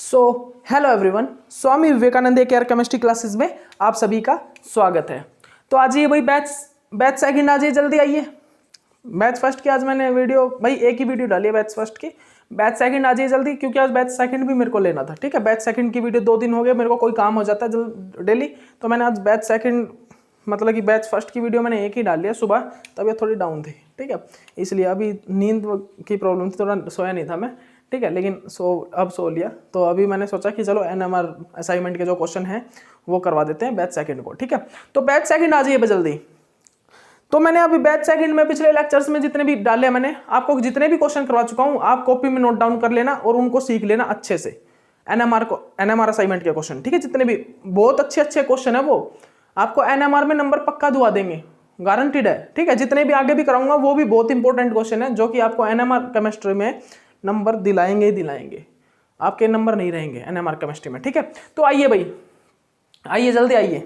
So hello everyone, Swami Vivekananda care chemistry classes में आप सभी का स्वागत है। तो आज ये भाई बैच सेकंड आज ये जल्दी आइए। बैच फर्स्ट की आज मैंने वीडियो भाई एक ही वीडियो डाली है बैच फर्स्ट की। बैच सेकंड आज ये जल्दी क्योंकि आज बैच सेकंड भी मेरे को लेना था। ठीक है, बैच सेकंड की वीडियो 2 दिन हो गए, मेरे को कोई काम हो जाता है डेली, तो मैंने आज बैच सेकंड मतलब कि बैच फर्स्ट की वीडियो मैंने एक ही डाल लिया सुबह। तबीयत थोड़ी डाउन थी, ठीक है, इसलिए अभी नींद की प्रॉब्लम थी, थोड़ा सोया नहीं था मैं, ठीक है, लेकिन अब सो लिया। तो अभी मैंने सोचा कि चलो NMR असाइनमेंट के जो क्वेश्चन हैं वो करवा देते हैं बैच सेकंड को। ठीक है, तो बैच सेकंड आ जाइए जल्दी। तो मैंने अभी बैच सेकंड में पिछले लेक्चर्स में जितने भी डाले मैंने आपको जितने भी क्वेश्चन करवा चुका हूँ, आप कॉपी में नोट डाउन कर लेना और उनको सीख लेना अच्छे से। NMR असाइनमेंट के क्वेश्चन, ठीक है, जितने भी बहुत अच्छे क्वेश्चन है वो आपको NMR में नंबर पक्का दुआ देंगे, गारंटीड है। ठीक है, जितने भी आगे भी कराऊंगा वो भी बहुत इंपॉर्टेंट क्वेश्चन है जो कि आपको NMR केमिस्ट्री में नंबर दिलाएंगे ही दिलाएंगे, आपके नंबर नहीं रहेंगे NMR केमिस्ट्री में। ठीक है, तो आइए भाई, आइए जल्दी आइए,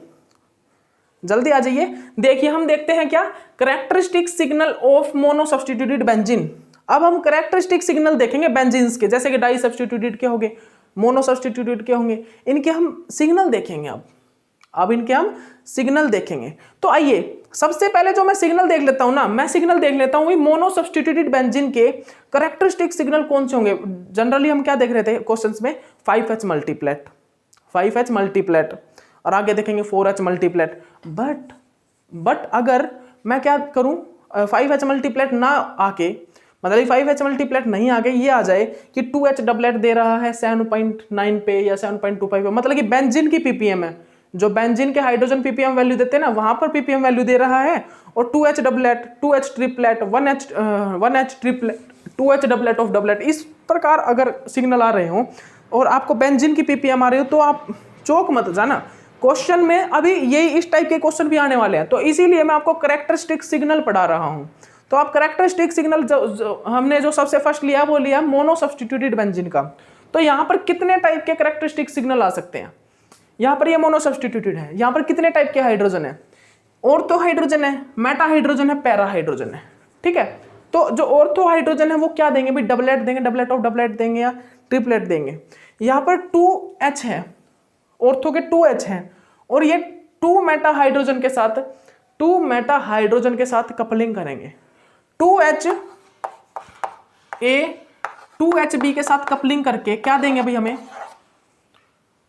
जल्दी आ जाइए। देखिए हम देखते हैं क्या, characteristic signal of mono substituted benzene. अब हम कैरेक्टरिस्टिक सिग्नल देखेंगे बेंजीन्स के, जैसे कि डाई सब्स्टिट्यूटेड के होंगे, मोनो सब्स्टिट्यूटेड के होंगे, इनके हम सिग्नल देखेंगे। अब इनके हम सिग्नल देखेंगे। तो आइए सबसे पहले जो मैं सिग्नल देख लेता हूं ना, मैं सिग्नल देख लेता हूं मोनो सब्स्टिट्यूटेड बेंजीन के कैरेक्टरिस्टिक सिग्नल कौन से होंगे। जनरली हम क्या देख रहे थे क्वेश्चंस में, 5H मल्टीप्लेट, 5H मल्टीप्लेट, और आगे देखेंगे 4H मल्टीप्लेट। बट अगर मैं क्या करूं, 5H मल्टीप्लेट ना आके, मतलब 5H मल्टीप्लेट नहीं आके ये आ जाए कि 2H डबलेट दे रहा है 7.9 पे या 7.25 पे, मतलब कि बेंजीन की पीपीएम है, जो बेंजीन के हाइड्रोजन पीपीएम वैल्यू देते हैं ना, वहां पर पीपीएम वैल्यू दे रहा है, और 2H doublet, 2H triplet, 1H triplet, 2H doublet of doublet, इस प्रकार अगर सिग्नल आ रहे हो और आपको बेंजीन की पीपीएम आ रही हो तो आप चौक मत जाना। क्वेश्चन में अभी यही इस टाइप के क्वेश्चन भी आने वाले हैं, तो इसीलिए मैं आपको कैरेक्टरिस्टिक सिग्नल पढ़ा रहा हूं। तो आप कैरेक्टरिस्टिक सिग्नल हमने जो सबसे फर्स्ट लिया वो लिया मोनो सब्स्टिट्यूटेड बेंजीन का। तो यहाँ पर कितने टाइप के कैरेक्टरिस्टिक सिग्नल आ सकते हैं। यहाँ पर ये मोनो सब्स्टिट्यूटेड है, यहाँ पर कितने टाइप के हाइड्रोजन है, ऑर्थो हाइड्रोजन है, मेटा हाइड्रोजन है, पैरा हाइड्रोजन है। ठीक है, तो जो ऑर्थो हाइड्रोजन है वो क्या देंगे भाई, डबलेट देंगे, डबलेट ऑफ डबलेट देंगे या ट्रिपलेट देंगे। यहाँ पर 2H है, ऑर्थो के 2H हैं, और ये 2 मेटा हाइड्रोजन के साथ कपलिंग करेंगे। 2H A 2H B के साथ कपलिंग करके क्या देंगे भाई हमें,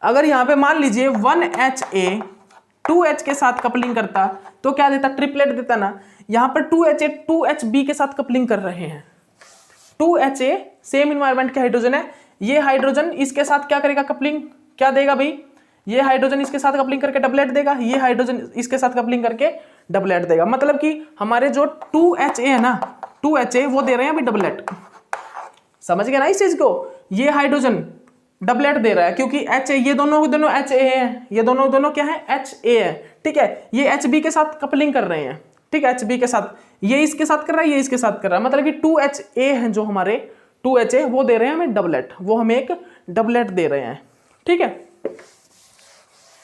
अगर यहां पे मान लीजिए 1HA 2H के साथ कपलिंग करता तो क्या देता, ट्रिपलेट देता ना। यहां पर 2HA 2HB के साथ कपलिंग कर रहे हैं। 2HA सेम इन्वायरमेंट के हाइड्रोजन है, ये हाइड्रोजन इसके साथ क्या करेगा, कपलिंग क्या देगा भाई, ये हाइड्रोजन इसके साथ कपलिंग करके डबलेट देगा, ये हाइड्रोजन इसके साथ कपलिंग करके डबलेट देगा। मतलब कि हमारे जो 2HA है ना, 2HA वो दे रहे हैं अभी डबलेट, समझ गए ना इस चीज को। ये हाइड्रोजन डबलेट दे रहा है क्योंकि HA, ये दोनों HA है, ये दोनों क्या है, HA है। ठीक है, ये HB के साथ कपलिंग कर रहे हैं। ठीक है, HB के साथ, ये इसके साथ कर रहा है, ये इसके साथ कर रहा है, मतलब कि 2HA हैं जो हमारे 2HA वो दे रहे हैं हमें डबलेट, वो हमें एक डबलेट दे रहे हैं। ठीक है,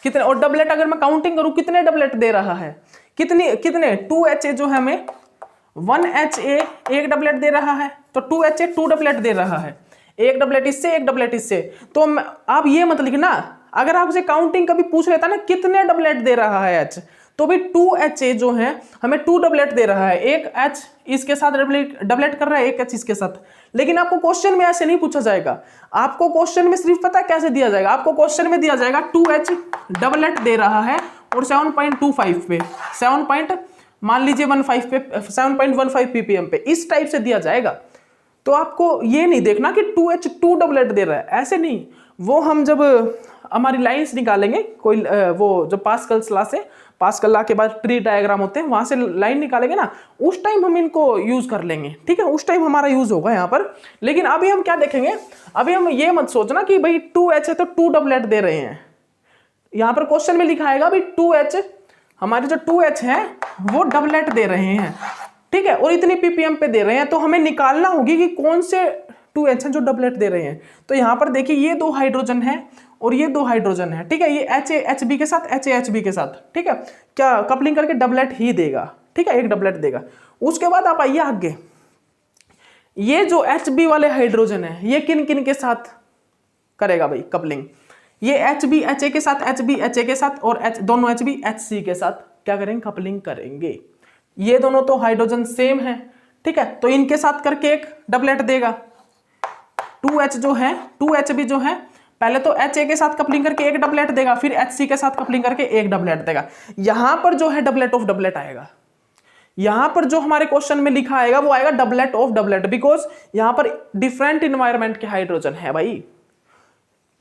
कितने, और डबलेट अगर मैं काउंटिंग करूं कितने डबलेट दे रहा है, कितने 2HA जो है हमें 1HA एक डबलेट दे रहा है, तो 2HA 2 डबलेट दे रहा है, एक डबलेट इससे एक डबलेट इससे। तो आप ये मत लिखना, अगर आपसे काउंटिंग कभी पूछ लेता ना कितने डबलेट दे रहा है H, तो भी 2HA जो है हमें 2 डबलेट दे रहा है, एक H इसके साथ डबलेट कर रहा है, एक H इसके साथ। लेकिन आपको क्वेश्चन में ऐसे नहीं पूछा जाएगा, आपको क्वेश्चन में सिर्फ पता है कैसे दिया जाएगा, आपको क्वेश्चन में दिया जाएगा 2H डबलेट दे रहा है और 7.25 पे, 7 मान लीजिए 15 पे, 7.15 ppm पे, इस टाइप से दिया जाएगा। तो आपको ये नहीं देखना कि 2H 2 डबलेट दे रहा है, ऐसे नहीं। वो हम जब हमारी लाइंस निकालेंगे, कोई वो जो पास्कल्स लॉ से, पास्कल लॉ के बाद ट्री डायग्राम होते हैं, वहां से लाइन निकालेंगे ना, उस टाइम हम इनको यूज कर लेंगे। ठीक है, उस टाइम हमारा यूज होगा यहाँ पर। लेकिन अभी हम क्या देखेंगे, अभी हम ये मत सोचना कि भाई 2H है तो 2 डबलेट दे रहे हैं। यहाँ पर क्वेश्चन में लिखा आएगा भाई 2H, हमारे जो 2H है वो डबलेट दे रहे हैं। ठीक है, और इतनी पीपीएम पे दे रहे हैं, तो हमें निकालना होगी कि कौन से 2H हैं जो डबलेट दे रहे हैं। तो यहाँ पर देखिए ये 2 हाइड्रोजन है और ये 2 हाइड्रोजन है। ठीक है, ये HA HB के साथ, HA HB के साथ, ठीक है, क्या कपलिंग करके डबलेट ही देगा। ठीक है, एक डबलेट देगा। उसके बाद आप आइए आगे, ये जो HB वाले हाइड्रोजन है ये किन किन के साथ करेगा भाई कपलिंग। ये HB HA के साथ, HB HA के साथ और दोनों HB HC के साथ क्या करेंगे, कपलिंग करेंगे। ये दोनों तो हाइड्रोजन सेम है, ठीक है, तो इनके साथ करके एक डबलेट देगा। 2H जो है, 2HB जो है, पहले तो HA के साथ कपलिंग करके एक डबलेट देगा, फिर HC के साथ कपलिंग करके एक डबलेट देगा। यहां पर जो है डबलेट ऑफ डबलेट आएगा। यहां पर जो हमारे क्वेश्चन में लिखा आएगा वो आएगा डबलेट ऑफ डबलेट, बिकॉज यहां पर डिफरेंट इन्वायरमेंट के हाइड्रोजन है भाई।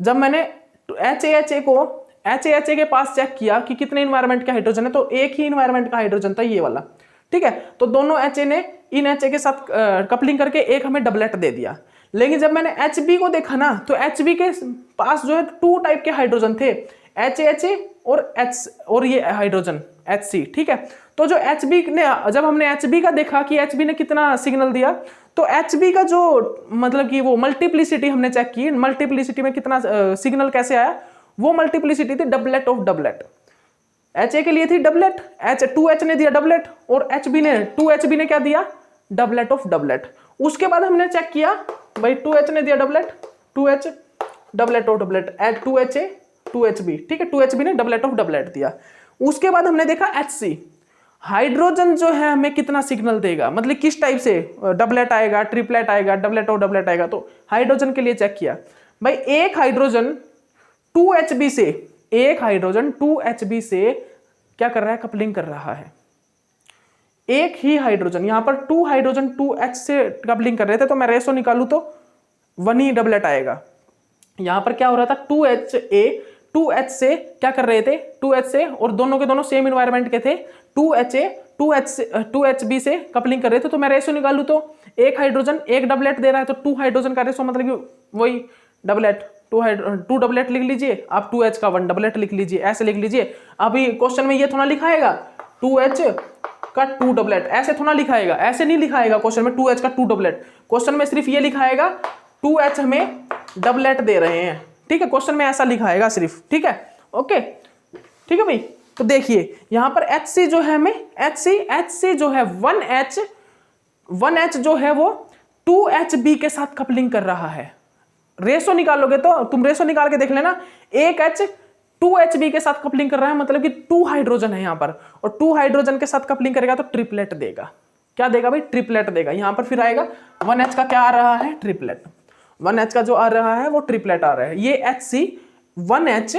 जब मैंने HA के पास चेक किया कि कितने इन्वायरमेंट के हाइड्रोजन है, तो एक ही इन्वायरमेंट का हाइड्रोजन था, ये वाला, ठीक है। तो दोनों HA ने इन HA के साथ कपलिंग करके एक हमें डबलेट दे दिया। लेकिन जब मैंने HB को देखा ना, तो HB के पास जो है 2 टाइप के हाइड्रोजन थे, HA और ये हाइड्रोजन HC, ठीक है। तो जो HB ने, जब हमने HB का देखा कि HB ने कितना सिग्नल दिया, तो HB का जो मतलब कि वो मल्टीप्लिसिटी हमने चेक की, मल्टीप्लिसिटी में कितना सिग्नल कैसे आया, वो मल्टीप्लिसिटी थी डबलेट ऑफ डबलेट। HA के लिए थी डबलेट, 2H ने दिया डबलेट, और 2HB ने क्या दिया, डबलेट ऑफ डबलेट। उसके बाद हमने चेक किया भाई 2H ने दिया doublet, 2H doublet of doublet, 2HA 2HB, ठीक है, 2HB ने डबलेट ऑफ डबलेट दिया। उसके बाद हमने देखा HC, हाइड्रोजन जो है हमें कितना सिग्नल देगा, मतलब किस टाइप से डबलेट आएगा, ट्रिपलेट आएगा, डबलेट ऑफ डबलेट आएगा। तो हाइड्रोजन के लिए चेक किया भाई, एक हाइड्रोजन 2HB से, एक हाइड्रोजन 2HB से क्या कर रहा है, कपलिंग कर रहा है। एक ही हाइड्रोजन, यहां पर 2 हाइड्रोजन 2H से कपलिंग कर रहे थे, तो मैं रेशो निकालू तो 1 ही डबलेट आएगा। यहां पर क्या हो रहा था, 2H से क्या कर रहे थे, 2H से, और दोनों के दोनों सेम इन्वायरमेंट के थे, 2HB से कपलिंग कर रहे थे। तो मैं रेशो निकालू तो एक हाइड्रोजन एक डबलेट दे रहा है, तो 2 हाइड्रोजन का रेशो मतलब कि वही डबलेट, 2 डबलेट लिख लीजिए आप, 2H का 1 डबलेट लिख लीजिए, ऐसे लिख लीजिए। अभी क्वेश्चन में ये थोड़ा लिखाएगा 2H का 2 डबलेट, ऐसे थोड़ा लिखाएगा, ऐसे नहीं लिखाएगा क्वेश्चन में 2H का 2 डबलेट। क्वेश्चन में सिर्फ ये लिखाएगा 2H हमें डबलेट दे रहे हैं, ठीक है, क्वेश्चन में ऐसा लिखाएगा सिर्फ, ठीक है, ओके, ठीक है भाई। तो देखिए यहां पर HC जो है हमें, HC जो है 1H जो है वो 2HB के साथ कपलिंग कर रहा है। रेशो निकालोगे तो तुम रेशो निकाल के देख लेना, एक H 2HB के साथ कपलिंग कर रहा है, मतलब कि 2 हाइड्रोजन है यहां पर, और 2 हाइड्रोजन के साथ कपलिंग करेगा तो ट्रिपलेट देगा। क्या देगा भाई, ट्रिपलेट देगा। यहां पर फिर आएगा 1H का क्या आ रहा है, ट्रिपलेट, 1H का जो आ रहा है वो ट्रिपलेट आ रहा है। ये HC 1H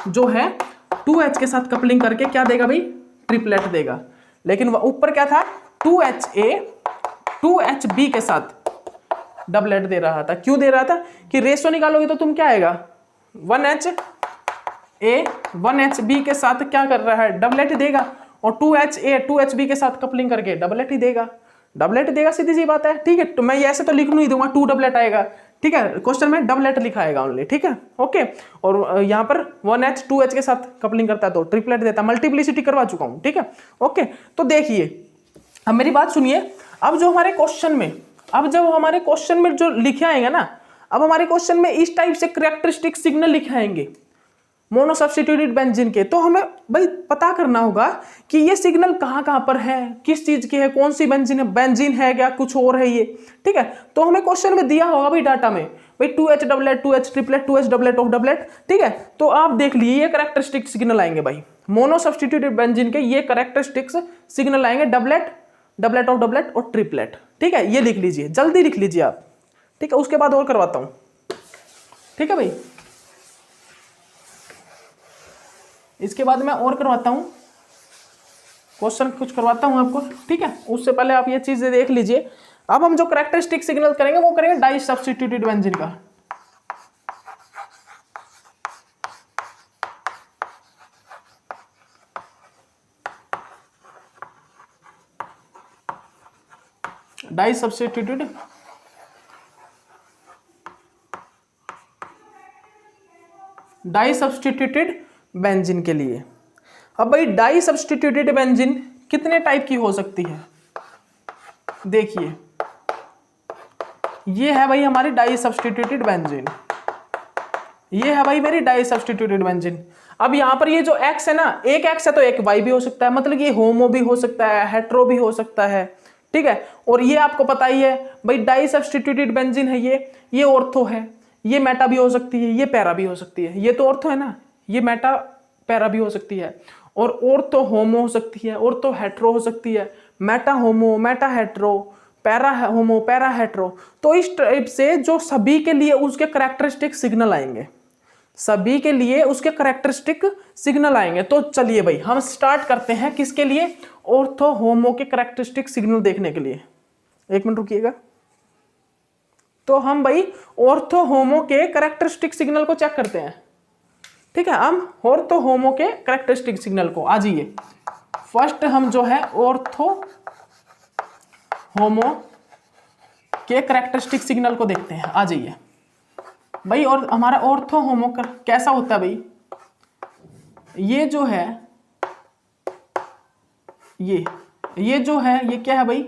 जो है 2H के साथ कपलिंग करके क्या देगा भाई, ट्रिपलेट देगा। लेकिन ऊपर क्या था, 2HA 2HB के साथ डबलेट दे रहा था। क्यों दे रहा था कि रेशो निकालोगे तो तुम क्या आएगा, 1HA 1HB के साथ क्या कर रहा है, डबलेट ही देगा, और 2HA 2HB के साथ कपलिंग करके डबलेट ही देगा, डबलेट देगा, सीधी सी बात है, ठीक है। तो मैं ऐसे तो लिख नहीं दूंगा 2 डबलेट आएगा, ठीक है, क्वेश्चन में डबलेट लिखाएगा ओनली, ठीक है, ओके। और यहाँ पर 1H 2H के साथ कपलिंग करता है तो ट्रिपलेट देता है, मल्टीप्लिसिटी करवा चुका हूँ, ठीक है, ओके। तो देखिए अब मेरी बात सुनिए, अब जो हमारे क्वेश्चन में, अब जब हमारे क्वेश्चन में जो लिखे आएंगे ना, अब हमारे क्वेश्चन में इस टाइप से कैरेक्टरिस्टिक सिग्नल लिखे आएंगे मोनो सब्स्टिट्यूटेड बेंजीन के, तो हमें भाई पता करना होगा कि ये सिग्नल कहाँ पर है, किस चीज के है, कौन सी बेंजीन है क्या कुछ और है ये, ठीक है। तो हमें क्वेश्चन में दिया होगा भाई डाटा में भाई 2H doublet 2H triplet 2H doublet of doublet, ठीक है। तो आप देख लीजिए ये कैरेक्टरिस्टिक सिग्नल आएंगे भाई मोनो सब्स्टिट्यूटेड बेंजीन के, ये कैरेक्टरिस्टिक्स सिग्नल आएंगे डबलेट, डबलेट ऑफ डबलेट और ट्रिपलेट, ठीक है। ये लिख लीजिए, जल्दी लिख लीजिए आप, ठीक है। उसके बाद और करवाता हूं, ठीक है भाई, इसके बाद मैं और करवाता हूं क्वेश्चन, कुछ करवाता हूं आपको, ठीक है। उससे पहले आप ये चीजें देख लीजिए। अब हम जो कैरेक्टरिस्टिक सिग्नल करेंगे वो करेंगे डाई सब्स्टिट्यूटेड बेंजीन का। डाई सब्स्टिट्यूटेड बेंजीन के लिए। अब भाई डाई सब्स्टिट्यूटेड बेंजीन कितने टाइप की हो सकती है, देखिए ये है भाई हमारी डाई सब्स्टिट्यूटेड बेंजीन, ये है भाई मेरी डाई सब्स्टिट्यूटेड बेंजीन। अब यहां पर ये जो X है ना, एक X है तो एक Y भी हो सकता है, मतलब ये होमो भी हो सकता है, हेट्रो भी हो सकता है, ठीक है। और ये आपको पता ही है भाई डाई सब्स्टिट्यूटेड बेंजीन है, ये ऑर्थो है, ये मेटा भी हो सकती है, ये पैरा भी हो सकती है। ये तो ऑर्थो है ना, ये मेटा पैरा भी हो सकती है, और ऑर्थो होमो हो सकती है, ऑर्थो हेट्रो हो सकती है, मेटा होमो, मेटा हेट्रो, पैरा होमो, पैरा हेट्रो। तो इस टाइप से जो सभी के लिए उसके कैरेक्टरिस्टिक सिग्नल आएंगे, सभी के लिए उसके कैरेक्टरिस्टिक सिग्नल आएंगे। तो चलिए भाई हम स्टार्ट करते हैं किसके लिए, ऑर्थो होमो के कैरेक्टरिस्टिक सिग्नल देखने के लिए। एक मिनट रुकिएगा। तो हम भाई ऑर्थो होमो के कैरेक्टरिस्टिक सिग्नल को चेक करते हैं, ठीक है। हम ऑर्थो होमो के कैरेक्टरिस्टिक सिग्नल को, आ जाइए फर्स्ट हम जो है ऑर्थो होमो के कैरेक्टरिस्टिक सिग्नल को देखते हैं, आ जाइए भाई। और हमारा ऑर्थो होमो कैसा होता है भाई, ये जो है ये जो है ये क्या है भाई,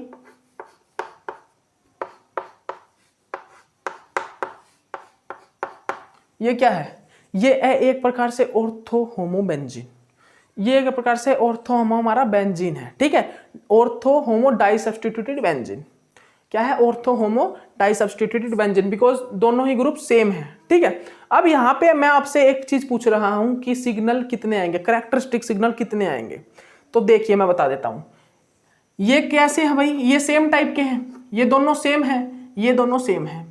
ये क्या है, ये है एक प्रकार से ऑर्थो होमो बेंजीन, ये एक प्रकार से ऑर्थो होमो हमारा बेंजीन है, ठीक है। Ortho homo di substituted benzene क्या है, ortho homo di substituted benzene, because दोनों ही ग्रुप सेम है, ठीक है। अब यहाँ पे मैं आपसे एक चीज पूछ रहा हूं कि सिग्नल कितने आएंगे, कैरेक्टरिस्टिक सिग्नल कितने आएंगे। तो देखिए मैं बता देता हूं, ये कैसे है भाई, ये सेम टाइप के हैं, ये दोनों सेम है, ये दोनों सेम है,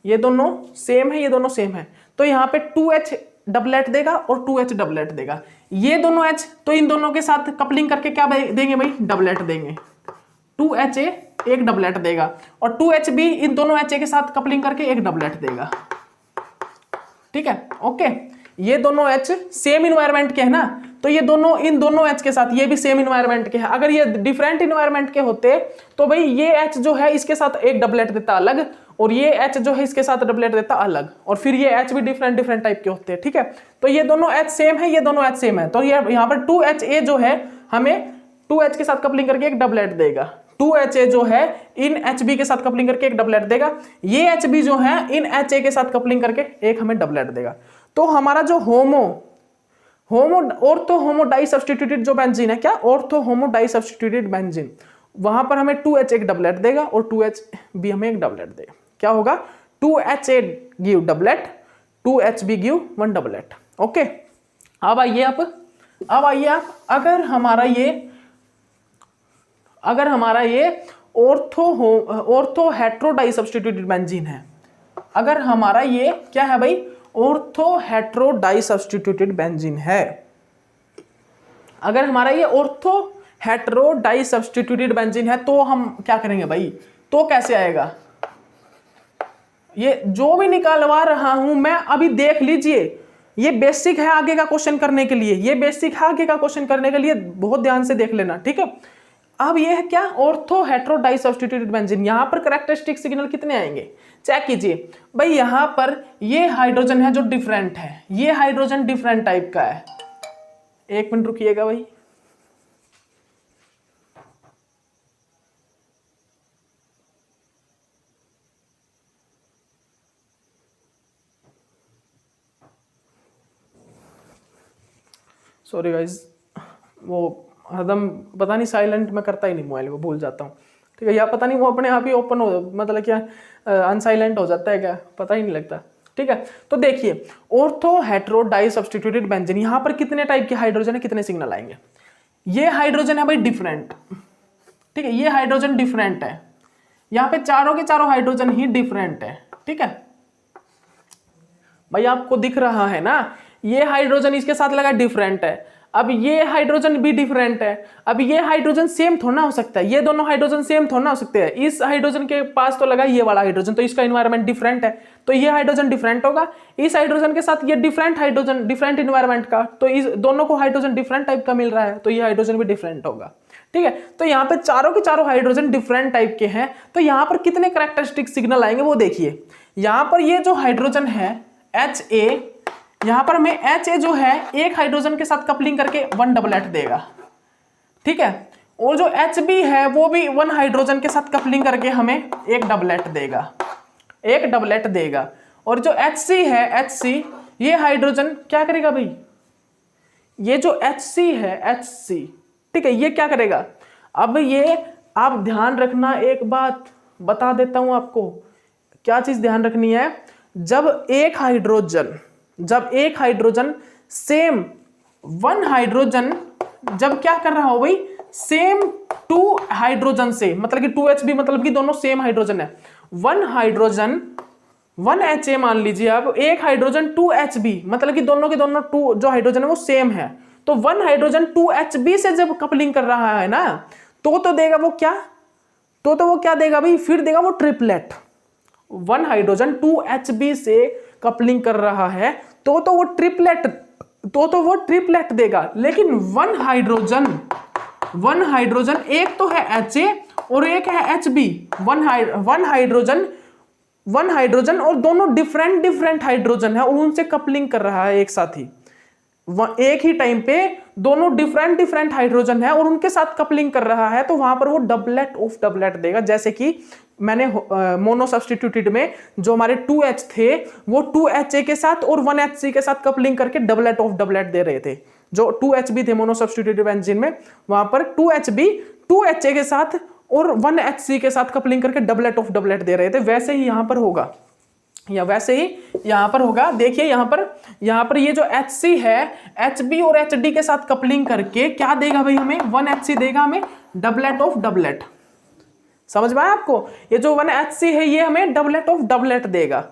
ये दोनों सेम है, ये दोनों सेम है। तो यहाँ पे 2H डबलेट देगा और 2H डबलेट देगा, ये दोनों H, तो इन दोनों के साथ कपलिंग करके क्या देंगे भाई, डबलेट देंगे। 2HA एक डबलेट देगा, और 2HB इन दोनों HA के साथ कपलिंग करके एक डबलेट देगा, ठीक है। ओके, ये दोनों H सेम इन्वायरमेंट के है ना, तो ये दोनों इन दोनों H के साथ ये भी सेम इन्वायरमेंट के हैं। अगर ये डिफरेंट इन्वायरमेंट के होते तो भाई ये H जो है इसके साथ एक डबलेट देता अलग, और ये H जो है इसके साथ डबलेट देता अलग, और फिर ये H भी डिफरेंट टाइप के होते हैं, ठीक है। तो ये दोनों H सेम है, ये दोनों H सेम है, तो ये यहाँ पर 2HA जो है हमें 2H के साथ कपलिंग करके एक डबलेट देगा, 2HA जो है इन HB के साथ कपलिंग करके एक डबलेट देगा, ये HB जो है इन HA के साथ कपलिंग करके एक हमें डबलेट देगा। तो हमारा जो ऑर्थो होमो डाई सब्स्टिट्यूटेड जो बेंजीन है, क्या ortho homo di substituted benzene, वहां पर हमें 2H एक डबलेट देगा और 2HB हमें एक डबलेट देगा। क्या होगा, 2HA give doublet, 2HB give one doublet. Okay, अब आइए आप अगर हमारा ये ortho hetero di substituted benzene है, अगर हमारा ये क्या है भाई, ortho hetero di substituted benzene है, अगर हमारा ये ortho hetero di substituted benzene है, तो हम क्या करेंगे भाई, तो कैसे आएगा, ये जो भी निकालवा रहा हूं मैं अभी देख लीजिए, ये बेसिक है आगे का क्वेश्चन करने के लिए, ये बेसिक है आगे का क्वेश्चन करने के लिए, बहुत ध्यान से देख लेना, ठीक है। अब ये है क्या, ortho hetero di substituted benzene, यहां पर कैरेक्टरिस्टिक सिग्नल कितने आएंगे, चेक कीजिए भाई। यहां पर ये हाइड्रोजन है जो डिफरेंट है, ये हाइड्रोजन डिफरेंट टाइप का है, एक मिनट रुकिएगा भाई। सॉरी गाइज, वो हरदम पता नहीं साइलेंट में करता ही नहीं, मोबाइल को भूल जाता हूँ, ठीक है, या पता नहीं वो अपने आप ही ओपन हो, मतलब क्या अनसाइलेंट हो जाता है क्या, पता ही नहीं लगता, ठीक है। तो देखिए ortho hetero di substituted benzene, यहाँ पर कितने टाइप के हाइड्रोजन है, कितने सिग्नल आएंगे। ये हाइड्रोजन है भाई डिफरेंट, ठीक है, ये हाइड्रोजन डिफरेंट है, यहाँ पे चारों के चारों हाइड्रोजन ही डिफरेंट है, ठीक है भाई, आपको दिख रहा है ना, ये हाइड्रोजन इसके साथ लगा डिफरेंट है, अब ये हाइड्रोजन भी डिफरेंट है, अब ये हाइड्रोजन सेम थोड़ा हो सकता है, ये दोनों हाइड्रोजन सेम थोड़ा हो सकते हैं, इस हाइड्रोजन के पास तो लगा ये वाला हाइड्रोजन, तो इसका इन्वायरमेंट डिफरेंट है, तो ये हाइड्रोजन डिफरेंट होगा, इस हाइड्रोजन के साथ ये डिफरेंट हाइड्रोजन डिफरेंट इन्वायरमेंट का, तो इस दोनों को हाइड्रोजन डिफरेंट टाइप का मिल रहा है, तो ये हाइड्रोजन भी डिफरेंट होगा, ठीक है। तो यहाँ पे चारों के चारों हाइड्रोजन डिफरेंट टाइप के हैं, तो यहाँ पर कितने कैरेक्टरिस्टिक सिग्नल आएंगे वो देखिए। यहाँ पर ये जो हाइड्रोजन है HA, यहां पर हमें HA जो है एक हाइड्रोजन के साथ कपलिंग करके वन डबलेट देगा, ठीक है, और जो HB है वो भी वन हाइड्रोजन के साथ कपलिंग करके हमें एक डबलेट देगा, और जो HC है HC, ये हाइड्रोजन क्या करेगा भाई, ये जो HC है HC, ठीक है, ये क्या करेगा। अब ये आप ध्यान रखना, एक बात बता देता हूं आपको, क्या चीज ध्यान रखनी है, जब एक हाइड्रोजन सेम वन हाइड्रोजन जब क्या कर रहा हो भाई, सेम टू हाइड्रोजन से, मतलब कि 2Hb, मतलब कि दोनों सेम हाइड्रोजन है। वन हाइड्रोजन 1Ha मान लीजिए आप, एक हाइड्रोजन 2Hb, मतलब कि दोनों के दोनों टू जो हाइड्रोजन है वो सेम है। तो वन हाइड्रोजन 2Hb से जब कपलिंग कर रहा है ना, तो देगा वो क्या, तो वो क्या देगा भाई, फिर देगा वो ट्रिपलेट। वन हाइड्रोजन 2Hb से कपलिंग कर रहा है तो वो ट्रिपलेट, तो वो ट्रिपलेट देगा। लेकिन वन हाइड्रोजन एक तो है Ha और एक है Hb, वन हाइड्रोजन और दोनों डिफरेंट हाइड्रोजन है और उनसे कपलिंग कर रहा है एक साथ ही, एक ही टाइम पे दोनों डिफरेंट हाइड्रोजन है और उनके साथ कपलिंग कर रहा है, तो वहां पर वो डबलेट ऑफ डबलेट देगा। जैसे कि मैंने मोनो सब्स्टिट्यूटेड में जो हमारे 2H थे वो 2Ha के साथ और 1HC के साथ कपलिंग करके डबलेट ऑफ डबलेट दे रहे थे। जो 2HB थे मोनो सब्स्टिट्यूटेड बेंजीन में, वहां पर 2HB 2Ha के साथ और 1HC के साथ कपलिंग करके डबलेट ऑफ डबलेट दे रहे थे। वैसे ही यहां पर होगा, या वैसे ही यहां पर होगा। देखिए यहां पर ये जो HC है, HB और HD के साथ कपलिंग करके क्या देगा भाई हमें, 1HC देगा हमें डबलेट ऑफ डबलेट। समझ में आया आपको, ये जो 1HC है ये हमें डबलेट ऑफ डबलेट देगा।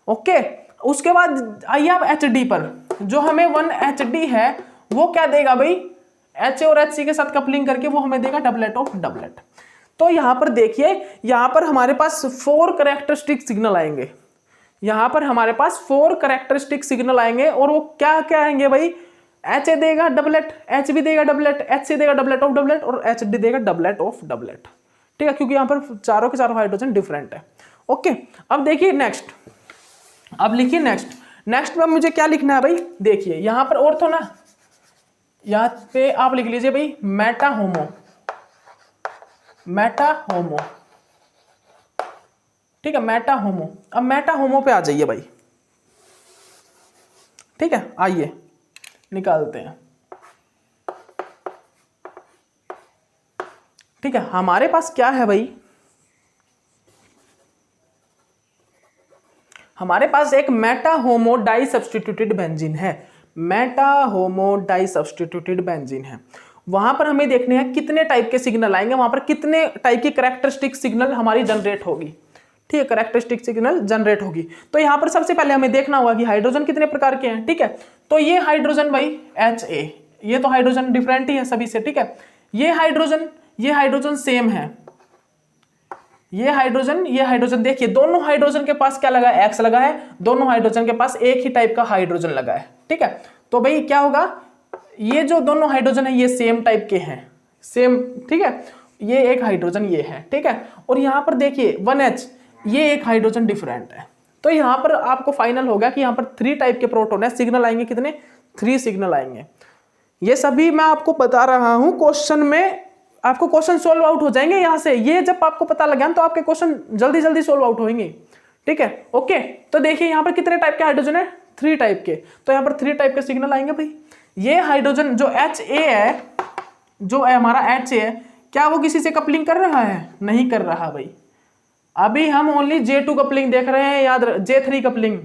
ओके, उसके बाद आइए आप HD पर, जो हमें 1HD है वो क्या देगा भाई, HA और HC के साथ कपलिंग करके वो हमें देगा डबलेट ऑफ डबलेट। तो यहां पर देखिए, यहां पर हमारे पास 4 कैरेक्टरिस्टिक सिग्नल आएंगे, यहां पर हमारे पास 4 कैरेक्टरिस्टिक सिग्नल आएंगे और वो क्या क्या आएंगे भाई, HA देगा डबलेट, HB देगा डबलेट, HC देगा डबलेट ऑफ डबलेट और HD देगा डबलेट ऑफ डबलेट। ठीक है, क्योंकि यहां पर चारों के चारों हाइड्रोजन डिफरेंट है। ओके, अब देखिए नेक्स्ट, अब लिखिए नेक्स्ट में मुझे क्या लिखना है भाई, देखिए यहां पर ऑर्थो ना, यहां पे आप लिख लीजिए भाई मेटा होमो, ठीक है, मेटा होमो। अब मेटा होमो पे आ जाइए भाई, ठीक है, आइए निकालते हैं। ठीक है, हमारे पास क्या है भाई, हमारे पास एक मेटा होमो डाई सब्स्टिट्यूटेड बेंजीन है, मेटा होमो डाई सब्स्टिट्यूटेड बेंजीन है। वहां पर हमें देखने हैं कितने टाइप के सिग्नल आएंगे, वहां पर कितने टाइप की कैरेक्टरिस्टिक सिग्नल हमारी जनरेट होगी। ठीक है, कैरेक्टरिस्टिक सिग्नल जनरेट होगी। तो यहां पर सबसे पहले हमें देखना होगा कि हाइड्रोजन कितने प्रकार के हैं। ठीक है, तो ये हाइड्रोजन भाई HA, ये तो हाइड्रोजन डिफरेंट ही है सभी से। ठीक है, ये हाइड्रोजन सेम है, ये हाइड्रोजन देखिए, दोनों हाइड्रोजन के पास क्या लगा है, X लगा है, दोनों हाइड्रोजन के पास एक ही टाइप का हाइड्रोजन लगा है। ठीक है, तो भाई क्या होगा, ये जो दोनों हाइड्रोजन है ये सेम टाइप के हैं, सेम। ठीक है, ये एक हाइड्रोजन ये है। ठीक है, और यहां पर देखिए 1H, ये एक हाइड्रोजन डिफरेंट है। तो यहां पर आपको फाइनल होगा कि यहां पर 3 टाइप के प्रोटॉन है, सिग्नल आएंगे कितने, 3 सिग्नल आएंगे। ये सभी मैं आपको बता रहा हूं, क्वेश्चन में आपको क्वेश्चन सोल्व आउट हो जाएंगे यहां से। ये जब आपको पता लगा तो आपके क्वेश्चन जल्दी सोल्व आउट होंगे। ठीक है, ओके, तो देखिए यहां पर कितने टाइप के हाइड्रोजन है, 3 टाइप के। तो यहां पर 3 टाइप के सिग्नल आएंगे भाई। ये हाइड्रोजन जो HA है, जो है हमारा HA है, क्या वो किसी से कपलिंग कर रहा है, नहीं कर रहा भाई। अभी हम ओनली J2 कपलिंग देख रहे हैं, J3 कपलिंग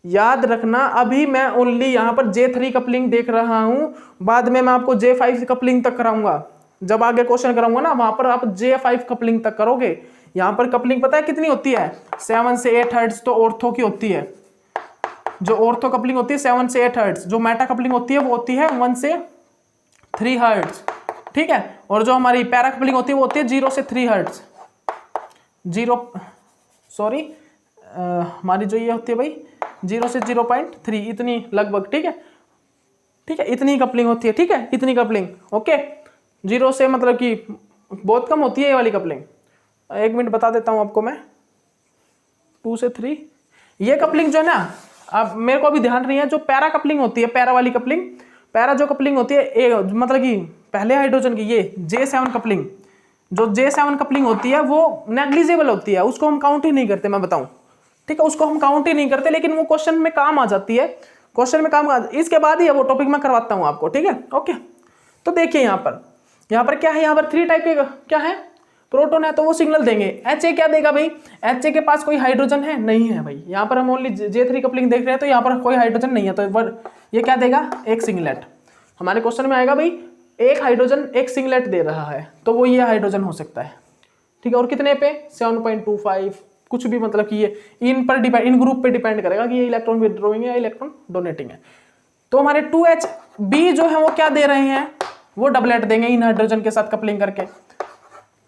याद रखना। अभी मैं ओनली यहां पर J3 कपलिंग देख रहा हूं, बाद में मैं आपको J5 कपलिंग तक कराऊंगा। जब आगे क्वेश्चन कराऊंगा ना, वहां पर आप J5 कपलिंग तक करोगे। यहां पर कपलिंग पता है कितनी होती है, 7 से 8 हर्ट्ज तो ऑर्थो की होती है। जो ऑर्थो कपलिंग होती है 7 से 8 हर्ट्ज, जो मेटा कपलिंग होती है वो होती है 1 से 3 हर्ट्ज। ठीक है, और जो हमारी पैरा कपलिंग होती है वो होती है 0 से 3 हर्ट्ज। हमारी जो ये होती है भाई 0 से 0.3, इतनी लगभग। ठीक है, इतनी कपलिंग होती है। ठीक है, इतनी कपलिंग। ओके, 0 से मतलब कि बहुत कम होती है ये वाली कपलिंग। 1 मिनट बता देता हूं आपको मैं, 2 से 3 ये कपलिंग जो है ना, अब मेरे को अभी ध्यान नहीं है, जो पैरा कपलिंग होती है, पैरा वाली कपलिंग, पैरा जो कपलिंग होती है मतलब कि पहले हाइड्रोजन की, ये J7 कपलिंग, जो J7 कपलिंग होती है वो नेग्लिजिबल होती है, उसको हम काउंट ही नहीं करते, मैं बताऊं। ठीक है, उसको हम काउंट ही नहीं करते, लेकिन वो क्वेश्चन में काम आ जाती है, क्वेश्चन में काम आ, इसके बाद ही है वो टॉपिक मैं करवाता हूं आपको। ठीक है, ओके, तो देखिए यहाँ पर क्या है, यहाँ पर 3 टाइप के क्या है, प्रोटॉन है तो वो सिग्नल देंगे। Ha क्या देगा भाई, Ha के पास कोई हाइड्रोजन है नहीं है भाई, यहाँ पर हम ओनली J3 कपलिंग देख रहे हैं तो यहाँ पर कोई हाइड्रोजन नहीं है, तो ये क्या देगा, एक सिंगलेट। हमारे क्वेश्चन में आएगा भाई एक हाइड्रोजन एक सिंगलेट दे रहा है तो वो ये हाइड्रोजन हो सकता है, ठीक है। और कितने पे, 7.25, कुछ भी, मतलब कि ये इन पर डिपेंड, इन ग्रुप पे डिपेंड करेगा कि ये इलेक्ट्रॉन विड्रॉइंग है या इलेक्ट्रॉन डोनेटिंग है। तो हमारे 2Hb जो है वो क्या दे रहे हैं, वो डबलेट देंगे इन हाइड्रोजन के साथ कपलिंग करके।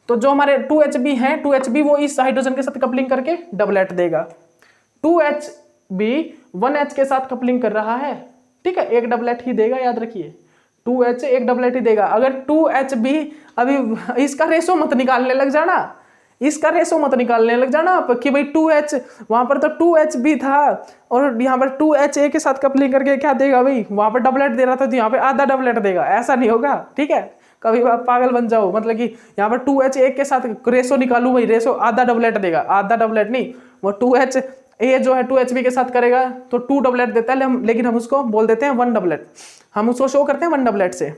तो जो हमारे 2Hb है, 2Hb वो इस हाइड्रोजन के साथ कपलिंग करके डबलेट देगा। 2Hb 1H के साथ कपलिंग कर रहा है, ठीक है, एक डबलेट ही देगा, याद रखिए 2H एक डबलेट ही देगा। अगर 2Hb, अभी इसका रेशो मत निकालने लग जाना, इसका रेशो मत निकालने लग जाना आप कि भाई 2H, वहां पर तो 2Hb था और यहाँ पर 2Ha के साथ कपलिंग करके क्या देगा भाई, वहां पर डबलेट दे रहा था तो यहाँ पे आधा डबलेट देगा, ऐसा नहीं होगा, ठीक है। कभी आप पागल बन जाओ, मतलब कि यहाँ पर 2Ha के साथ रेशो निकालू भाई, रेशो आधा डबलेट देगा, आधा डबलेट नहीं, वो 2Ha जो है 2Hb के साथ करेगा तो 2 डबलेट देता है, लेकिन हम उसको बोल देते हैं 1 डबलेट, हम उसको शो करते हैं 1 डबलेट से,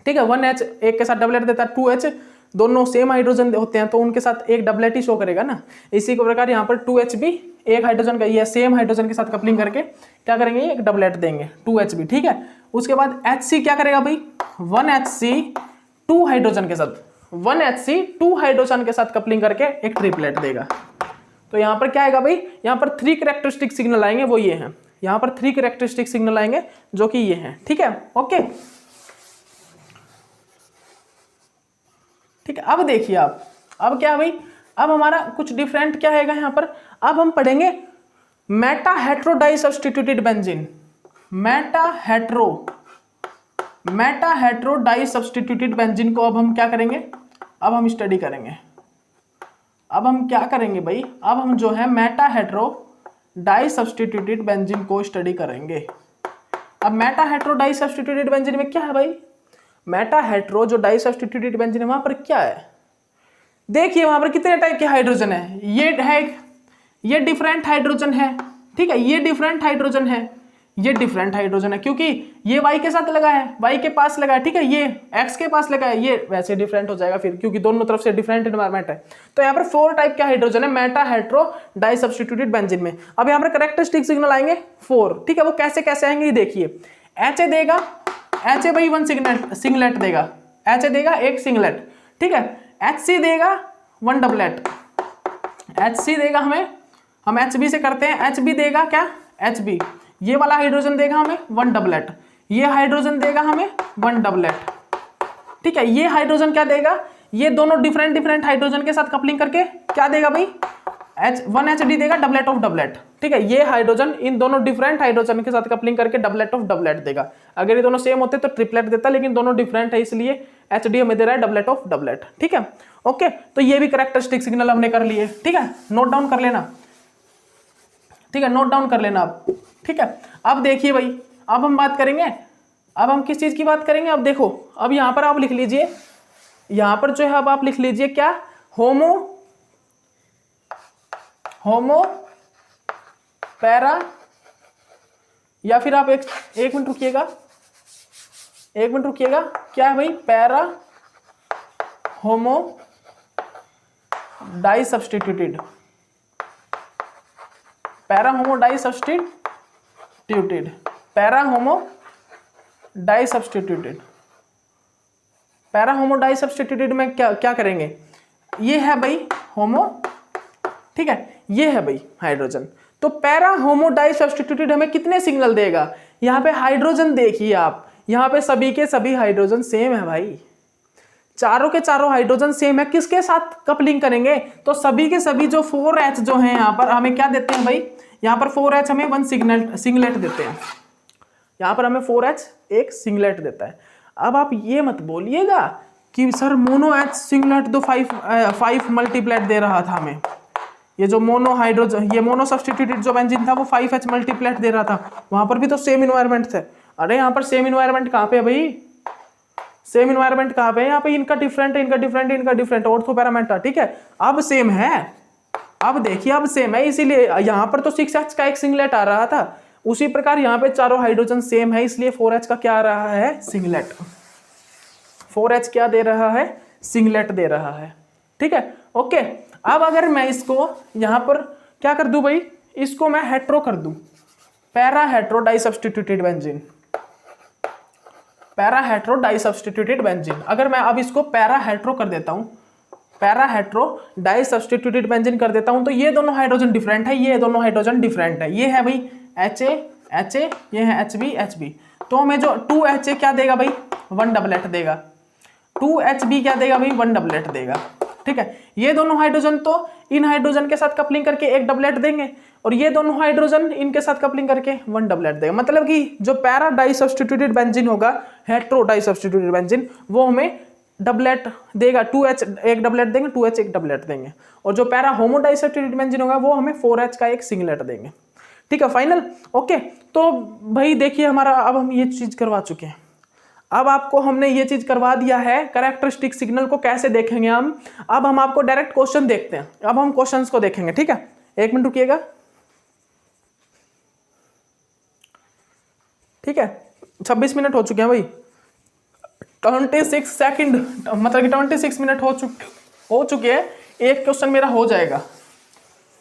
ठीक है। 1H एक के साथ डबलेट देता है, 2H दोनों सेम हाइड्रोजन होते हैं तो उनके साथ एक डबलेट ही शो करेगा ना। इसी के प्रकार यहाँ पर 2Hb एक हाइड्रोजन का, ये सेम हाइड्रोजन के साथ कपलिंग करके क्या करेंगे, एक डबलेट देंगे 2Hb, ठीक है। उसके बाद Hc क्या करेगा भाई, 1Hc 2 हाइड्रोजन के साथ, 1Hc 2 हाइड्रोजन के साथ कपलिंग करके एक ट्रिपलेट देगा। तो यहाँ पर क्या आएगा भाई, यहाँ पर 3 कैरेक्टरिस्टिक सिग्नल आएंगे, वो ये हैं, यहाँ पर 3 कैरेक्टरिस्टिक सिग्नल आएंगे जो कि ये हैं, ठीक है, ओके, ठीक है। अब देखिए आप, अब क्या भाई, अब हमारा कुछ डिफरेंट क्या आएगा यहाँ पर, अब हम पढ़ेंगे meta hetero di substituted benzene, meta hetero di substituted benzene को अब हम क्या करेंगे, अब हम स्टडी करेंगे। अब हम क्या करेंगे भाई, अब हम जो है meta hetero di substituted benzene को स्टडी करेंगे। अब meta hetero di substituted benzene में क्या है भाई, मेटा हेट्रो जो डाई सब्स्टिट्यूटेड बेंजीन है वहां पर क्या है, देखिए वहां पर कितने टाइप के हाइड्रोजन है, ये है, ये डिफरेंट हाइड्रोजन है, ठीक है, ये डिफरेंट हाइड्रोजन है, ये डिफरेंट हाइड्रोजन है क्योंकि ये Y के साथ लगा है, Y के पास लगा है, ठीक है, ये X के पास लगा है, ये वैसे डिफरेंट हो जाएगा फिर क्योंकि दोनों तरफ से डिफरेंट एनवायरमेंट है। तो यहाँ पर 4 टाइप के हाइड्रोजन है meta hetero di substituted benzene में। अब यहाँ पर कैरेक्टरिस्टिक सिग्नल आएंगे 4, ठीक है, वो कैसे कैसे आएंगे ये देखिए। Ha देगा, Ha भाई 1 सिंगलेट देगा, Ha देगा एक सिंगलेट, ठीक है। Hc देगा 1 डबलेट, Hc देगा हमें, हम Hb से करते हैं, Hb देगा क्या, Hb ये वाला हाइड्रोजन देगा हमें 1 डबलेट, ये हाइड्रोजन देगा हमें 1 डबलेट, ठीक है। ये हाइड्रोजन क्या देगा, ये दोनों डिफरेंट हाइड्रोजन के साथ कपलिंग करके क्या देगा भाई, 1Hd देगा डबलेट ऑफ डबलेट, ठीक है। ये हाइड्रोजन इन दोनों डिफरेंट हाइड्रोजन के साथ कपलिंग करके डबलेट ऑफ डबलेट देगा। अगर ये दोनों सेम होते तो ट्रिपलेट देता, लेकिन दोनों डिफरेंट है इसलिए Hd हमें दे रहा है डबलेट ऑफ डबलेट, ठीक है, ओके। तो ये भी कैरेक्टरिस्टिक सिग्नल हमने कर लिए, ठीक है, नोट डाउन कर लेना, ठीक है, नोट डाउन कर लेना आप, ठीक है। अब देखिए भाई, अब हम बात करेंगे, अब हम किस चीज की बात करेंगे, अब देखो, अब यहां पर आप लिख लीजिए, यहां पर जो है अब आप लिख लीजिए क्या, होमो पैरा, या फिर आप एक मिनट रुकिएगा, क्या है भाई, पैरा होमो डाई सब्स्टिट्यूटेड, पैरा होमो डाई सब्स्टिट्यूटेड, पैरा होमो डाई सब्स्टिट्यूटेड, पैरा होमो डाई सब्स्टिट्यूटेड में क्या करेंगे, ये है भाई होमो, ठीक है, ये है भाई हाइड्रोजन। तो पैरा होमो डाई सब्स्टिट्यूटेड हमें कितने सिग्नल देगा, यहाँ पे हाइड्रोजन देखिए आप, यहाँ पे सभी के सभी हाइड्रोजन सेम है भाई, चारों के चारों हाइड्रोजन सेम है, किसके साथ कपलिंग करेंगे, तो सभी के सभी जो 4H जो है यहाँ पर हमें क्या देते हैं भाई, यहाँ पर 4H हमें 1 सिंगलेट देते हैं, यहाँ पर हमें 4H एक सिंगलेट देता है। अब आप ये मत बोलिएगा कि सर मोनो H सिंगलेट तो 5 मल्टीप्लेट दे रहा था हमें, ये जो मोनो हाइड्रोजन, ये मोनो सब्स्टिट्यूटेड जो बेंजीन था वो 5H मल्टीप्लेट दे रहा था, वहां पर भी तो सेम इन्वायरमेंट थे। अरे यहाँ पर सेम इन्वायरमेंट कहाँ पे है भाई, सेम इन्वायरमेंट कहाँ पे है, यहाँ पे इनका डिफरेंट है, इनका डिफरेंट ऑर्थो पैरामीटर, ठीक है। अब सेम है, अब देखिए अब सेम है, इसीलिए यहाँ पर तो 6H का एक सिंगलेट आ रहा था, उसी प्रकार यहाँ पे चारों हाइड्रोजन सेम है, इसलिए 4H का क्या आ रहा है, सिंगलेट। 4H क्या दे रहा है, सिंगलेट दे रहा है, ठीक है, ओके। अब अगर मैं इसको यहाँ पर क्या कर दूं भाई, इसको मैं हेट्रो कर दूं, para hetero di substituted benzene, para hetero di substituted benzene. अगर मैं अब इसको पैरा हेट्रो कर देता हूं, para hetero di substituted benzene कर देता हूं, तो ये दोनों हाइड्रोजन डिफरेंट है, ये दोनों हाइड्रोजन डिफरेंट है। ये है भाई HA, ये है HB। तो हमें जो 2HA क्या देगा भाई, 1 डबलेट देगा, 2HB क्या देगा भाई, 1 डबलेट देगा। ठीक है, ये दोनों हाइड्रोजन तो इन हाइड्रोजन के साथ कपलिंग करके 1 डबलेट देंगे, और ये दोनों हाइड्रोजन इनके साथ कपलिंग करके 1 डबलेट देगा। मतलब कि जो पैरा डाई सब्स्टिट्यूटेड बेंजीन होगा, हेट्रो डाई सब्स्टिट्यूटेड बेंजीन, वो हमें डबलेट देगा, 2H 1 डबलेट देंगे, 2H 1 डबलेट देंगे। और जो पैरा होमो डाई सब्स्टिट्यूटेड बेंजीन होगा, वो हमें 4H का 1 सिंगलेट देंगे। ठीक है, फाइनल, ओके। तो भाई देखिए हमारा, अब हम ये चीज करवा चुके हैं। अब आपको हमने ये चीज करवा दिया है, कैरेक्टरिस्टिक सिग्नल को कैसे देखेंगे हम। अब हम आपको डायरेक्ट क्वेश्चन देखते हैं, अब हम क्वेश्चंस को देखेंगे। ठीक है, 1 मिनट रुकिएगा। ठीक है, 26 मिनट हो चुके हैं भाई, 26 सेकंड, मतलब कि 26 मिनट हो चुके हैं। एक क्वेश्चन मेरा हो जाएगा,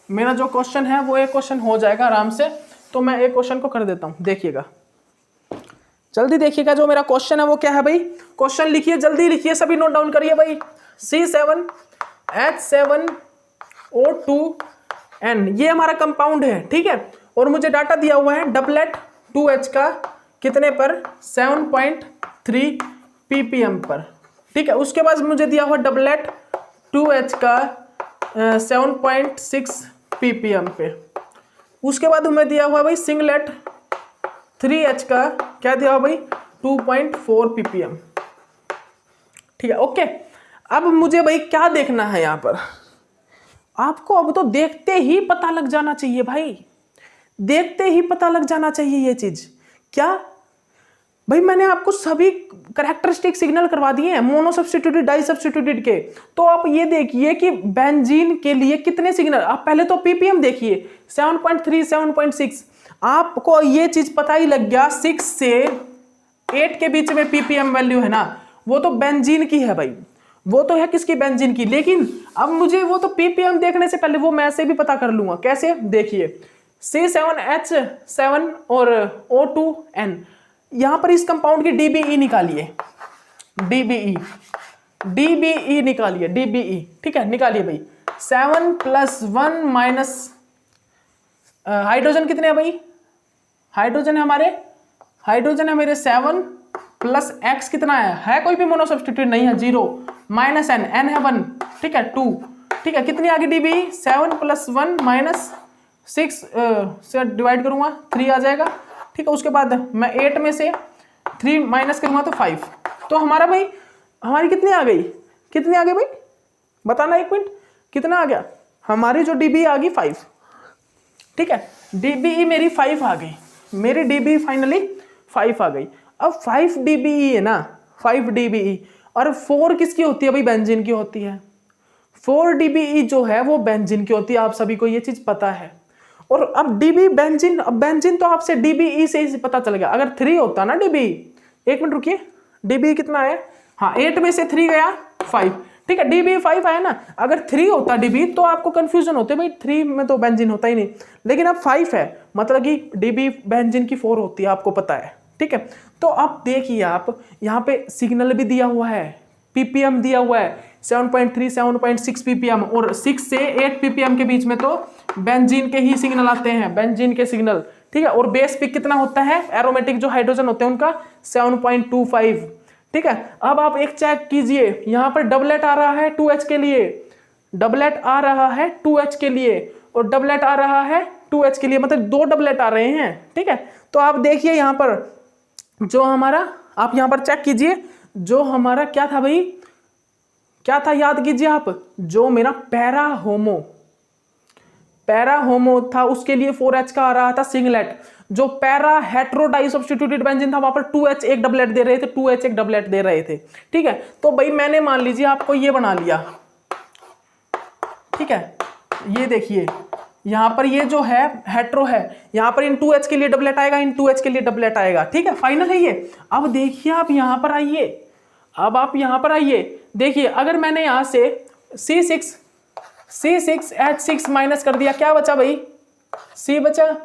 मेरा जो क्वेश्चन है वो एक क्वेश्चन हो जाएगा आराम से। तो मैं एक क्वेश्चन को कर देता हूं, देखिएगा जल्दी देखिएगा। जो मेरा क्वेश्चन है वो क्या है भाई, क्वेश्चन लिखिए, जल्दी लिखिए, सभी नोट डाउन करिए भाई। C7H7O2N ये हमारा कंपाउंड है। ठीक है, और मुझे डाटा दिया हुआ है डबलेट 2H का कितने पर, 7.3 ppm पर। ठीक है, उसके बाद मुझे दिया हुआ डबलेट 2H का 7.6 ppm पे। उसके बाद हमें दिया हुआ भाई सिंगलेट 3H का क्या दिया हुआ भाई, 2.4 ppm। ठीक है, ओके। अब मुझे भाई क्या देखना है यहाँ पर, आपको अब तो देखते ही पता लग जाना चाहिए भाई, देखते ही पता लग जाना चाहिए ये चीज। क्या भाई, मैंने आपको सभी कैरेक्टरिस्टिक सिग्नल करवा दिए हैं, मोनो सब्स्टिट्यूटेड डाई सब्स्टिट्यूटेड के। तो आप ये देखिए कि बेंजीन के लिए कितने सिग्नल, आप पहले तो ppm देखिए, 7.3 7.6, आपको ये चीज पता ही लग गया। 6 से 8 के बीच में ppm वैल्यू है ना, वो तो बेंजीन की है भाई, वो तो है किसकी, बेंजीन की। लेकिन अब मुझे वो तो ppm देखने से पहले वो मैं से भी पता कर लूंगा। कैसे, देखिए C7H7 और O2N, यहां पर इस कंपाउंड की DBE निकालिए, DBE निकालिए, DBE। ठीक है, निकालिए भाई। 7 + 1 माइनस हाइड्रोजन कितने हैं भाई, हाइड्रोजन है मेरे 7 प्लस X कितना है कोई भी मोनो सब्स्टिट्यूट नहीं है, 0 माइनस N है 1। ठीक है, 2। ठीक है, कितनी आ गई DBE, 7 + 1 माइनस 6 से डिवाइड करूंगा 3 आ जाएगा। ठीक है, उसके बाद मैं 8 में से 3 माइनस करूंगा तो 5। तो हमारा भाई, हमारी कितनी आ गई भाई, बताना 1 मिनट, कितना आ गया, हमारी जो DBE आ गई 5। ठीक है, DBE मेरी 5 आ गई, मेरी DBE फाइनली 5 आ गई। अब 5 DBE है ना, 5 DBE, और 4 किसकी होती है भाई, बेंजीन की होती है। 4 DBE जो है वो बेंजीन की होती है, आप सभी को ये चीज पता है। और अब बेंजीन, अब बेंजीन तो आपसे DBE से ही पता चल गया। अगर 3 होता ना DBE, 1 मिनट रुकिए, DBE कितना है, हाँ 8 में से 3 गया 5। ठीक है, DBE 5 आया ना। अगर 3 होता DBE तो आपको कंफ्यूजन होते भाई, 3 में तो बेंजीन होता ही नहीं, लेकिन अब 5 है, मतलब कि DBE बेंजीन की 4 होती है, आपको पता है। ठीक है, तो आप देखिए, आप यहाँ पे सिग्नल भी दिया हुआ है, ppm दिया हुआ है 7.3 7.6 ppm, और 6 से 8 ppm के बीच में तो बेंजीन के ही सिग्नल आते हैं, बेंजीन के सिग्नल। ठीक है, और बेस पिक कितना होता है, एरोमेटिक जो हाइड्रोजन होते हैं उनका 7.25। ठीक है, अब आप एक चेक कीजिए, यहाँ पर डबलेट आ रहा है 2H के लिए, डबलेट आ रहा है 2H के लिए, और डबलेट आ रहा है 2H के लिए, मतलब 2 डबलेट आ रहे हैं। ठीक है, तो आप देखिए यहाँ पर जो हमारा, आप यहाँ पर चेक कीजिए, जो हमारा क्या था भाई, क्या था याद कीजिए आप, जो मेरा पैरा होमो था उसके लिए 4H का आ रहा था सिंगलेट। जो para hetero di substituted benzene था वहां पर 2H 1 डबलेट दे रहे थे, 2H 1 डबलेट दे रहे थे। ठीक है, तो भाई मैंने मान लीजिए आपको ये बना लिया। ठीक है, ये देखिए यहां पर ये जो है हेट्रो है, यहां पर इन 2H के लिए डबलेट आएगा, इन 2H के लिए डबलेट आएगा। ठीक है, फाइनल है ये। अब देखिए आप यहां पर आइए, अब आप यहां पर आइए, देखिए अगर मैंने यहां से C6H6 माइनस कर दिया, क्या बचा भाई, C बचा,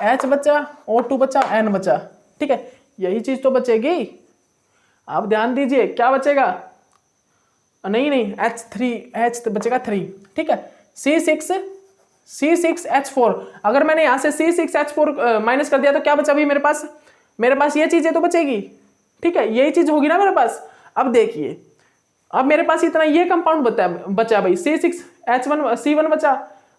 H बचा, O2 बचा, N बचा, ठीक है, यही चीज तो बचेगी। आप ध्यान दीजिए क्या बचेगा, नहीं H बचेगा 3, ठीक है। C6H4, अगर मैंने यहां से C6H4 माइनस कर दिया तो क्या बचा भाई मेरे पास ये चीजें तो बचेगी, ठीक है, यही चीज होगी ना मेरे पास। अब देखिए, अब मेरे पास इतना ये कंपाउंड बचा भाई, C1 बचा,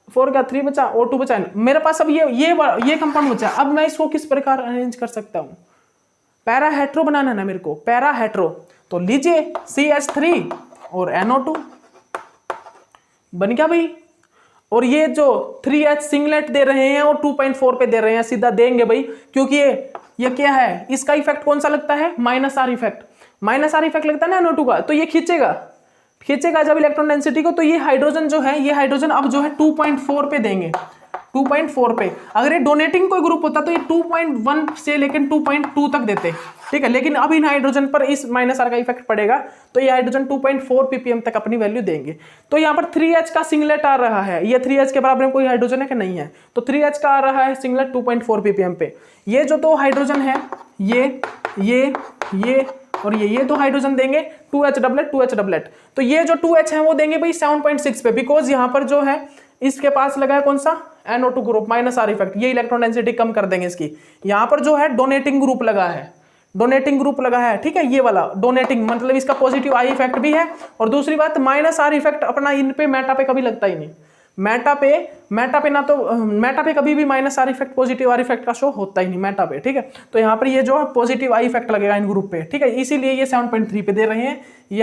4 का 3 बचा, O2 बचा, मेरे पास अब ये कंपाउंड बचा। अब मैं इसको किस प्रकार अरेंज कर सकता हूं, पैरा हेट्रो बनाना है ना मेरे को, पैरा हेट्रो, तो लीजिए CH3 और NO2 बन गया भाई। और ये जो 3H सिंगलेट दे रहे हैं और 2.4 पे दे रहे हैं, सीधा देंगे भाई, क्योंकि ये क्या है, इसका इफेक्ट कौन सा लगता है, -R इफेक्ट, -R इफेक्ट लगता है ना NO2 का, तो ये खींचेगा जब इलेक्ट्रॉन डेंसिटी को, तो ये हाइड्रोजन जो है, ये हाइड्रोजन अब जो है 2.4 पे देंगे, 2.4 पे। अगर ये डोनेटिंग कोई ग्रुप होता तो ये 2.1 से लेकर 2.2 तक देते, ठीक है, लेकिन अब इन हाइड्रोजन पर इस -R का इफेक्ट पड़ेगा, तो ये हाइड्रोजन 2.4 ppm तक अपनी वैल्यू देंगे। तो यहाँ पर 3H का सिंगलेट आ रहा है, ये 3H के बराबर में कोई हाइड्रोजन है कि नहीं है, तो 3H का आ रहा है सिंगलेट 2.4 ppm पे। ये जो दो हाइड्रोजन है, ये और ये दो हाइड्रोजन देंगे 2H डबलेट, तो ये जो 2H है वो देंगे भाई 7.6 पे, बिकॉज यहाँ पर जो है इसके पास लगा है कौन सा, NO2 ग्रुप, -R इफेक्ट, ये इलेक्ट्रॉन डेंसिटी कम कर देंगे इसकी। यहाँ पर जो है डोनेटिंग ग्रुप लगा है, ठीक है, ये वाला डोनेटिंग, मतलब इसका पॉजिटिव I इफेक्ट भी है। और दूसरी बात, -R इफेक्ट अपना इन पे मेटा पे कभी लगता ही नहीं, मेटा पे कभी भी -R effect, positive R effect का शो होता ही नहीं मेटा पे, ठीक है। तो यहाँ पर ये जो पॉजिटिव I इफेक्ट लगेगा इन ग्रुप पे, ठीक है, इसीलिए ये 7.3 पे दे रहे हैं। ये